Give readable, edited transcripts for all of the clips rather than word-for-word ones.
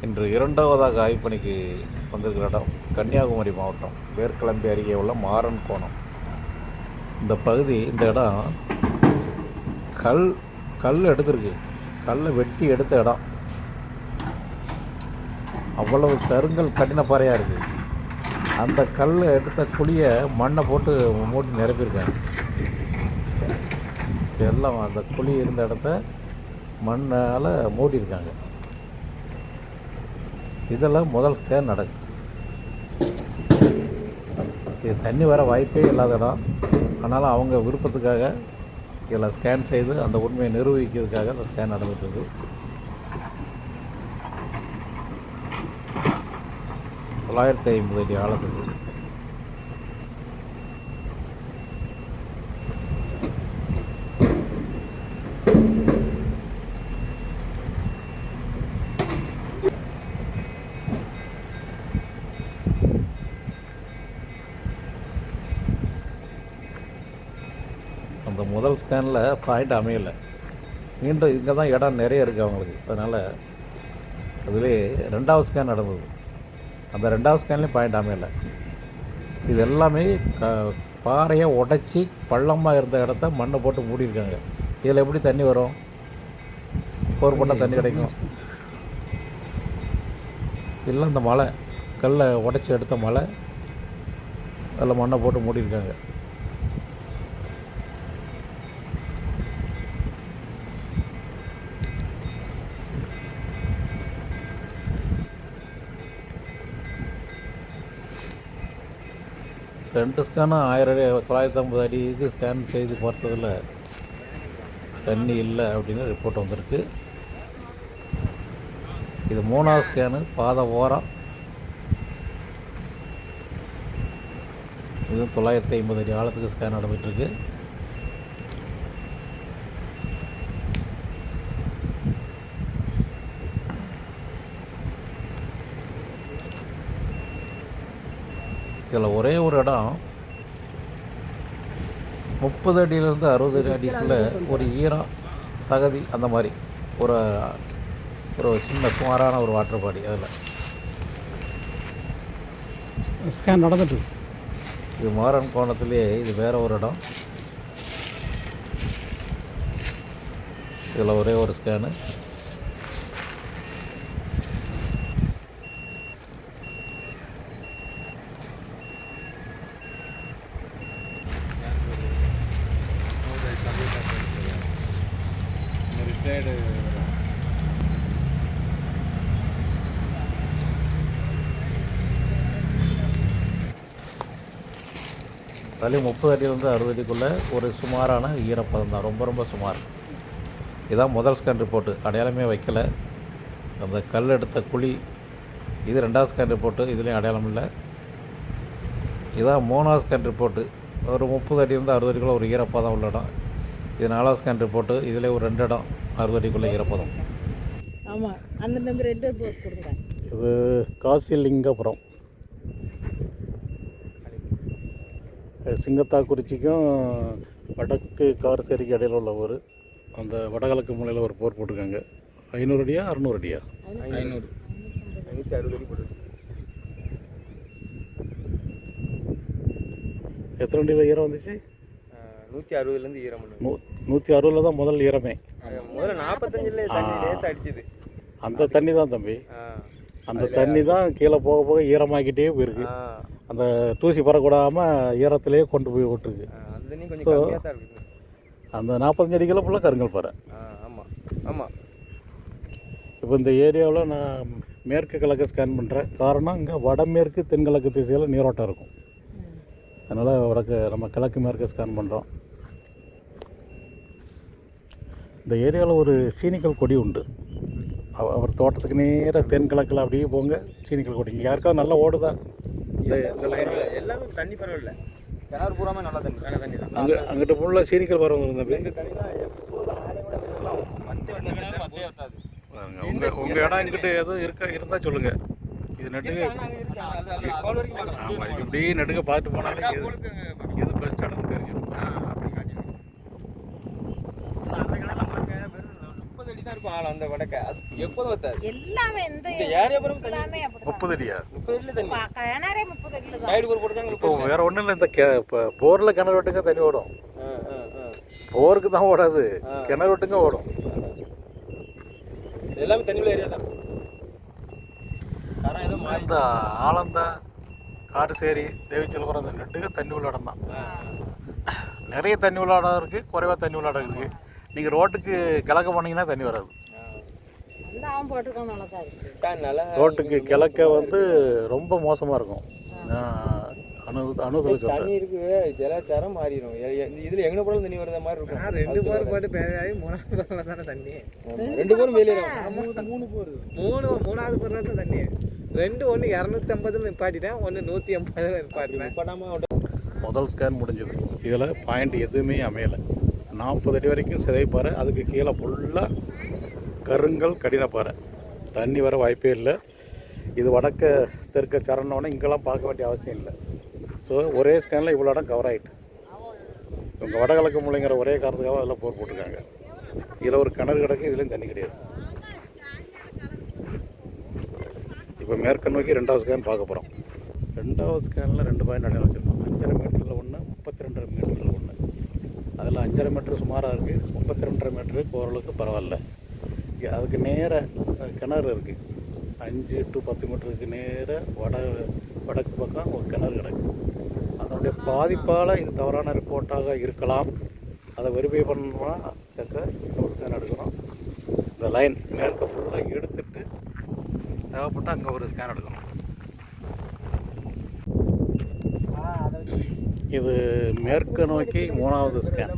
இன்று இரண்டாவதாக ஆய்வுப்பணிக்கு வந்திருக்கிற இடம் கன்னியாகுமரி மாவட்டம் வேர்க்கிளம்பி அருகே உள்ள மாறன் கோணம். இந்த பகுதி, இந்த இடம் கல் எடுத்திருக்கு. கல்லை வெட்டி எடுத்த இடம். அவ்வளவு கருங்கல் கடினப்பாறையாக இருக்குது. அந்த கல் எடுத்த குழியை மண்ணை போட்டு மூட்டி நிரப்பியிருக்காங்க. எல்லாம் அந்த குழி இருந்த இடத்த மண்ணால் மூடியிருக்காங்க. இதெல்லாம் முதல் ஸ்கேன் நடக்குது. இது தண்ணி வர வாய்ப்பே இல்லாத இடம். ஆனாலும் அவங்க விருப்பத்துக்காக இதில் ஸ்கேன் செய்து அந்த உண்மையை நிரூபிக்கிறதுக்காக அந்த ஸ்கேன் நடந்துகிட்ருக்கு. 950 அடி ஆழத்துக்கு. அந்த முதல் ஸ்கேனில் பாயிண்ட் அமையலை. மீண்டும் இங்கே தான் இடம் நிறைய இருக்குது அவங்களுக்கு. அதனால் அதுவே ரெண்டாவது ஸ்கேன் நடந்தது. அந்த ரெண்டாவது ஸ்கேன்லேயும் பாயிண்ட் அமையலை. இது எல்லாமே பாறையை உடைச்சி பள்ளமாக இருந்த இடத்த மண்ணை போட்டு மூடியிருக்காங்க. இதில் எப்படி தண்ணி வரும்? போர் போட்டால் தண்ணி கிடைக்கும்? இல்லை, இந்த மலை கல்லை உடைச்சி எடுத்த மலை அதில் மண்ணை போட்டு மூடியிருக்காங்க. ரெண்டு ஸ்கேனும் 950 அடிக்கு ஸ்கேன் செய்து பார்த்ததில் தண்ணி இல்லை அப்படின்னு ரிப்போர்ட் வந்திருக்கு. இது 3வது ஸ்கேனு, பாதை ஓரம். இது 950 அடி ஆழத்துக்கு ஸ்கேன் நடந்துகிட்ருக்கு. இதில் ஒரே ஒரு இடம் 30 அடியிலேருந்து 60 அடிக்குள்ளே ஒரு ஈரம் சகதி அந்த மாதிரி ஒரு சின்ன சுமாரான ஒரு வாட்டர் பாடி அதில் ஸ்கேன் நடந்துட்டு. இது மாறன் கோணத்துலேயே இது வேறு ஒரு இடம். இதில் ஒரே ஒரு ஸ்கேனு. அதுலேயும் 30 அடியிலேருந்து 60 அடிக்குள்ளே ஒரு சுமாரான ஈரப்பதம் தான். ரொம்ப சுமார். இதான் முதல் ஸ்கேன் ரிப்போர்ட்டு. அடையாளமே வைக்கலை. அந்த கல் எடுத்த குழி இது 2வது ஸ்கேன் ரிப்போர்ட்டு. இதுலேயும் அடையாளம் இல்லை. இதான் 3வது ஸ்கேன் ரிப்போர்ட்டு. ஒரு 30 அடியிலேருந்து 60 அடிக்குள்ளே ஒரு ஈரப்பதம் உள்ள இடம். இது 4வது ஸ்கேன் ரிப்போர்ட்டு. இதில் ஒரு 2 இடம் 60 அடிக்குள்ளே ஈரப்பதம். ஆமாம், அண்ணன் தம்பி 2 போஸ் கொடுங்க. இது காசிலிங்கபுரம், சிங்கத்தாக்குறிச்சிக்கும் வடக்கு காரசேரிக்கு இடையில் உள்ள ஊர். அந்த வடகிழக்கு மூலையில் ஒரு போர் போட்டிருக்காங்க. 500 அடியா 600 அடியா? 500. 560 அடி போட்டு. எத்தனை அடியில் ஈரம் வந்துச்சு? 160லேருந்து ஈரம். 160 தான் முதல் ஈரமே. முதல்ல 45ல் தண்ணி லேசாக அடிச்சுது. அந்த தண்ணி தான் தம்பி. அந்த தண்ணி தான் கீழே போக போக ஈரமாக்கிட்டே போயிருக்கு. அந்த தூசி பறக்கூடாமல் ஈரத்துலேயே கொண்டு போய் விட்டுருக்கு. ஸோ அந்த 45 அடிக்கெல்லாம் ஃபுல்லாக கருங்கல் பாறை. ஆமாம். இப்போ இந்த ஏரியாவில் நான் மேற்கு கிழக்கு ஸ்கேன் பண்ணுறேன். காரணம் இங்கே வடமேற்கு தென்கிழக்கு திசையில் நீரோட்டம் இருக்கும். அதனால் நம்ம கிழக்கு மேற்கு ஸ்கேன் பண்ணுறோம். இந்த ஏரியாவில் ஒரு சீனிக்கல் கொடி உண்டு. அவர் தோட்டத்துக்கு நேராக தென்கிழக்கில் அப்படியே போங்க, சீனிக்கல் கொடி. இங்கே யாருக்காவது நல்லா ஓடுதா? இந்த எல்லாமே தண்ணி பரவாயில்ல. கிணறு பூராமே நல்லா தண்ணி தான். அங்கிட்ட ஃபுல்லாக சீனிக்கல் பரவ வந்துருந்தா உங்கள் இடம் இங்கிட்ட எதுவும் இருந்தால் சொல்லுங்கள். இது நடுங்க. ஆமாம், இப்படி நடுங்க பார்த்து போனாலே எது பெஸ்ட் இடம்னு தெரிஞ்சிடும். தான் இருக்கும் ஆள் அந்த வடக்க அது எப்போதும் வத்தாது. எல்லாமே இந்த இந்த ஏரியா பூரா தண்ணி. எல்லாமே அப்படிதான் 30 அடியா? 30 அடியில தண்ணி. கிணறே 30 அடியில தான் சைடு போர் போட்டுருக்காங்க. இப்போ வேற ஒன்றும் இல்லை, இந்த இப்போ போரில் கிணறு வெட்டுங்க தண்ணி ஓடும். போருக்கு தான் ஓடாது, கிணறு வெட்டுங்க ஓடும். எல்லாமே தண்ணி உள்ள ஏரியா தான். தரம் ஏதோ மாறி. இந்த ஆலந்தா, காட்டுசேரி, தேவிச்சலபுரம் அந்த நெட்டுக்கு தண்ணி உள்ள இடம் தான். நிறைய தண்ணி உள்ள இடம் இருக்குது, குறைவாக தண்ணி உள்ள இடம் இருக்குது. நீங்கள் ரோட்டுக்கு கிழக்க போனீங்கன்னா தண்ணி வராது. அந்த அவன் போட்டிருக்கோம் நல்லா தான் இருக்கு. நல்லா ரோட்டுக்கு கிழக்க வந்து ரொம்ப மோசமாக இருக்கும். அனுபவத்தில் சொல்கிறேன். தண்ணி இருக்கு, ஜலாச்சாரம் மாறிடும். இதுல எங்க போனாலும் தண்ணி வரத மாதிரி இருக்கும். 2 போர் போட்டு பேராயி 3வது போர்ல தானே தண்ணி. 2 போரும் வெளியிடும். 3 போர். 3வது போர்ல தான் தண்ணி. 2 ஒன்று 250 நிப்பாட்டிட்டேன், ஒன்று 180 நிப்பாட்டிட்டேன். நிப்பாட்டாம முதல் ஸ்கேன் முடிஞ்சது. இதில் பாயிண்ட் எதுவுமே அமையலை. 40 அடி வரைக்கும் சிதைப்பாறை, அதுக்கு கீழே ஃபுல்லாக கருங்கல் கடினப்பாறை. தண்ணி வர வாய்ப்பே இல்லை. இது வடக்க தெற்க சரணோன்னே இங்கெல்லாம் பார்க்க வேண்டிய அவசியம் இல்லை. ஸோ ஒரே ஸ்கேனில் இவ்வளோ இடம் கவர் ஆகிட்டு. இவங்க வடகிழக்கு மூலைங்கிற ஒரே காரணத்துக்காக அதில் போர் போட்டிருக்காங்க. இதில் ஒரு கிணறு கிடக்கு, இதுலேயும் தண்ணி கிடையாது. இப்போ மேற்கு நோக்கி 2வது ஸ்கேன் பார்க்க போகிறோம். 2வது ஸ்கேனில் 2 பாயிண்ட் அடையாளம் வச்சுருக்கோம். 5.5 மீட்டரில் ஒன்று, 32 மீட்டரில் ஒன்று. அதில் 5.5 மீட்டர் சுமாராக இருக்குது, 32 மீட்டருக்கு ஓரளவுக்கு பரவாயில்ல. அதுக்கு நேர கிணறு இருக்குது. 5 to 10 மீட்டருக்கு நேர வடக்கு பக்கம் ஒரு கிணறு கிடக்கு. அதனுடைய பாதிப்பால் இது தவறான ரிப்போர்ட்டாக இருக்கலாம். அதை வெரிஃபை பண்ணணும்னா தக்க இன்னொரு ஸ்கேன் எடுக்கணும். இந்த லைன் மேற்க ஃபுல்லாக எடுத்துட்டு தேவைப்பட்டால் அங்கே ஒரு ஸ்கேன் எடுக்கணும். இது மேற்கு நோக்கி 3வது ஸ்கேன்.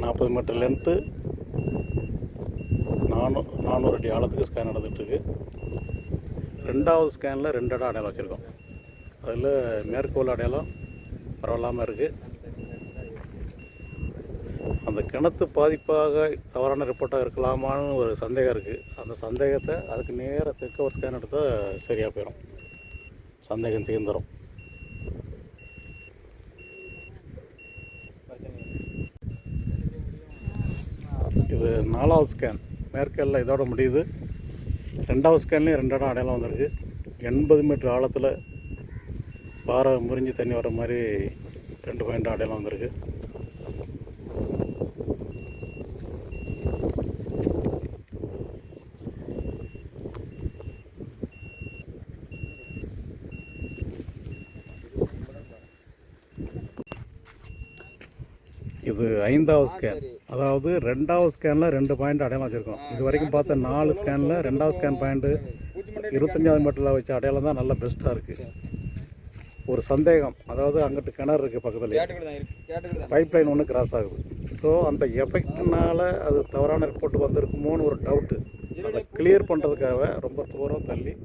40 மீட்டர் லென்த்து, 400 அடி ஆழத்துக்கு ஸ்கேன் நடந்துகிட்ருக்கு. 2வது ஸ்கேனில் 2 இடம் அடையாளம் வச்சுருக்கோம். அதில் மேற்கு உள்ள அடையாளம் பரவாயில்லாமல் இருக்குது. அந்த கிணத்து பாதிப்பாக தவறான ரிப்போர்ட்டாக இருக்கலாமான்னு ஒரு சந்தேகம் இருக்குது. அந்த சந்தேகத்தை அதுக்கு நேர தெற்க ஒரு ஸ்கேன் எடுத்தால் சரியாக போயிடும், சந்தேகம் தீர்ந்துடும். இது 4வது ஸ்கேன். மேற்கெல்லாம் இதோட முடியுது. 2வது ஸ்கேன்லேயும் 2 இடம் அடையாளம் வந்திருக்கு. 80 மீட்டர் ஆழத்தில் பாறை முறிஞ்சி தண்ணி வர மாதிரி 2 பாயிண்ட் அடையாளம் வந்திருக்கு. இது 5வது ஸ்கேன். அதாவது 2வது ஸ்கேனில் 2 பாயிண்ட் அடையாளம் வச்சுருக்கோம். இது வரைக்கும் பார்த்த 4 ஸ்கேனில் 2வது ஸ்கேன் பாயிண்ட்டு 25வது மீட்டரில் வச்ச அடையாளம் தான் நல்லா பெஸ்ட்டாக இருக்குது. ஒரு சந்தேகம், அதாவது அங்கிட்டு கிணறு இருக்குது பக்கத்தில், பைப் லைன் ஒன்று கிராஸ் ஆகுது. ஸோ அந்த எஃபெக்ட்னால அது தவறான ரிப்போர்ட் வந்திருக்குமோன்னு ஒரு டவுட்டு. அதை கிளியர் பண்ணுறதுக்காக ரொம்ப தூரம் தள்ளி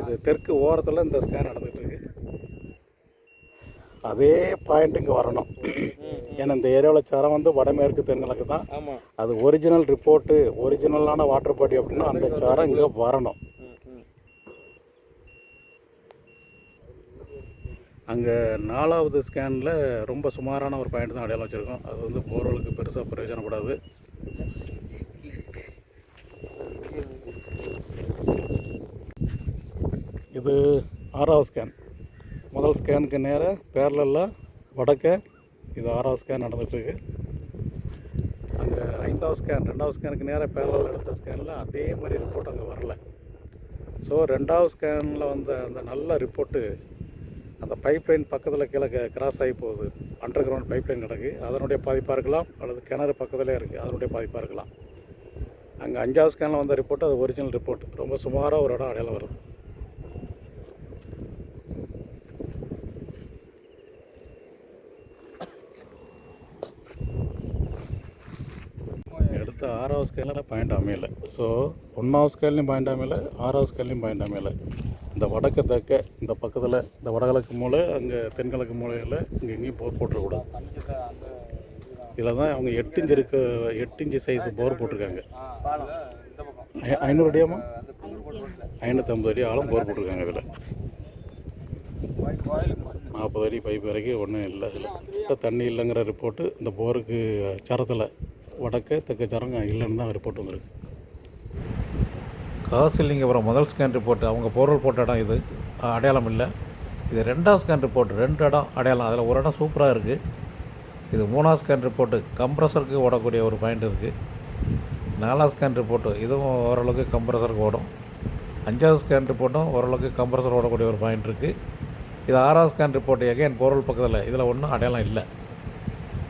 இது தெற்கு ஓரத்தில் இந்த ஸ்கேன் நடந்துகிட்டு இருக்கு. அதே பாயிண்ட் இங்கே வரணும். ஏன்னா இந்த ஏரியாவில் சரம் வந்து வடமேற்கு தென்கிழக்கு தான். அது ஒரிஜினல் ரிப்போர்ட்டு, ஒரிஜினலான வாட்டர் பாடி அப்படின்னா அந்த சரம் இங்கே வரணும். அங்கே 4வது ஸ்கேனில் ரொம்ப சுமாரான ஒரு பாயிண்ட் தான் அடையாளம் வச்சுருக்கோம். அது வந்து போர்வலுக்கு பெருசாக பிரயோஜனப்படாது. இது 6வது ஸ்கேன். முதல் ஸ்கேனுக்கு நேராக பேரலில் வடக்க இது 6வது ஸ்கேன் நடந்துகிட்ருக்கு. அங்கே 5வது ஸ்கேன், 2வது ஸ்கேனுக்கு நேராக பேரலில் எடுத்த ஸ்கேனில் அதே மாதிரி ரிப்போர்ட் அங்கே வரல. ஸோ 2வது ஸ்கேனில் வந்த அந்த நல்ல ரிப்போர்ட்டு அந்த பைப்லைன் பக்கத்தில் கீழே கிராஸ் ஆகி போகுது. அண்டர் கிரவுண்ட் பைப்லைன் கிடக்கு, அதனுடைய பாதிப்பாக இருக்கலாம். அல்லது கிணறு பக்கத்திலே இருக்குது, அதனுடைய பாதிப்பாக இருக்கலாம். அங்கே 5வது ஸ்கேனில் வந்த ரிப்போர்ட் அது ஒரிஜினல் ரிப்போர்ட். ரொம்ப சுமாராக ஒரு இடம் அடையாளம் வருது. எடுத்த 6வது ஸ்கேனில் பாயிண்ட் அமையலை. ஸோ 1வது ஸ்கேன்லையும் பாயிண்ட் அமையலை, 6வது ஸ்கேன்லையும் பாயிண்ட் அமையலை. இந்த வடக்கு தெற்க இந்த பக்கத்தில் இந்த வடகிழக்கு மூலை, அங்கே தென்கிழக்கு மூலையில் இங்கே எங்கேயும் போர் போட்டுறக்கூடாது. இதில் தான் அவங்க 8 இன்ச்சு சைஸ் போர் போட்டிருக்காங்க. 500 அடியாமா 550 அடி ஆழம் போர் போட்டிருக்காங்க. இதில் 40 அடி பைப் வரைக்கும் ஒன்றும் இல்லை. இதில் தண்ணி இல்லைங்கிற ரிப்போர்ட்டு இந்த போருக்கு சரத்தில் வடக்கு தெற்கு சரம் இல்லைன்னு தான் ரிப்போர்ட் வந்திருக்கு. காசிலிங்கபுரம் முதல் ஸ்கேன் ரிப்போர்ட் அவங்க போர்வெல் போட்ட இடம் இது அடையாளம் இல்லை. இது 2வது ஸ்கேன் ரிப்போர்ட் 2 இடம் அடையாளம். அதில் ஒரு இடம் சூப்பராக இருக்குது. இது 3வது ஸ்கேன் ரிப்போர்ட்டு கம்ப்ரஸருக்கு ஓடக்கூடிய ஒரு பாயிண்ட் இருக்குது. 4வது ஸ்கேன் ரிப்போர்ட்டு இதுவும் ஓரளவுக்கு கம்ப்ரஸருக்கு ஓடும். 5வது ஸ்கேன் ரிப்போர்ட்டும் ஓரளவுக்கு கம்ப்ரஸர் ஓடக்கூடிய ஒரு பாயிண்ட் இருக்குது. இது 6வது ஸ்கேன் ரிப்போர்ட் எகைன் போர்வெல் பக்கத்தில். இதில் ஒன்றும் அடையாளம் இல்லை.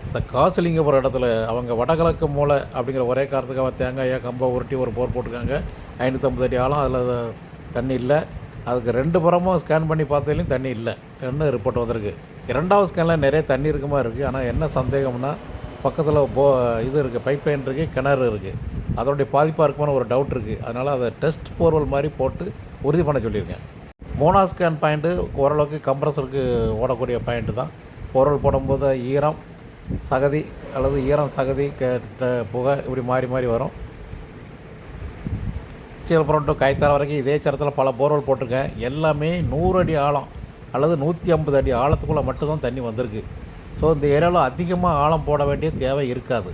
இந்த காசிலிங்கபுரம் இடத்துல அவங்க வடகிழக்கு மூலை அப்படிங்கிற ஒரே காரணத்துக்காக தேங்காயை கம்பை உருட்டி ஒரு போர் போட்டிருக்காங்க. 550 அடி ஆழம். அதில் தண்ணி இல்லை. அதுக்கு 2 புறமும் ஸ்கேன் பண்ணி பார்த்ததுலேயும் தண்ணி இல்லை என்ன ரிப்போர்ட் வந்திருக்கு. 2வது ஸ்கேனில் நிறைய தண்ணி இருக்க மாதிரி இருக்குது. ஆனால் என்ன சந்தேகம்னா பக்கத்தில் இது இருக்குது, பைப் லைன் இருக்குது, கிணறு இருக்குது. அதோடைய பாதிப்பாக இருக்குமான ஒரு டவுட் இருக்குது. அதனால் அதை டெஸ்ட் போர்வெல் மாதிரி போட்டு உறுதி பண்ண சொல்லியிருக்கேன். 3வது ஸ்கேன் பாயிண்ட்டு ஓரளவுக்கு கம்ப்ரஸருக்கு ஓடக்கூடிய பாயிண்ட்டு தான். போர்வெல் போடும்போது ஈரம் சகதி அல்லது ஈரம் சகதி புகை இப்படி மாறி மாறி வரும். கீழப்புறம் டு கைத்தார வரைக்கும் இதே சரத்தில் பல போர்வெல் போட்டிருக்கேன். எல்லாமே 100 அடி ஆழம் அல்லது 150 அடி ஆழத்துக்குள்ளே மட்டும்தான் தண்ணி வந்திருக்கு. ஸோ இந்த ஏரியாவில் அதிகமாக ஆழம் போட வேண்டிய தேவை இருக்காது.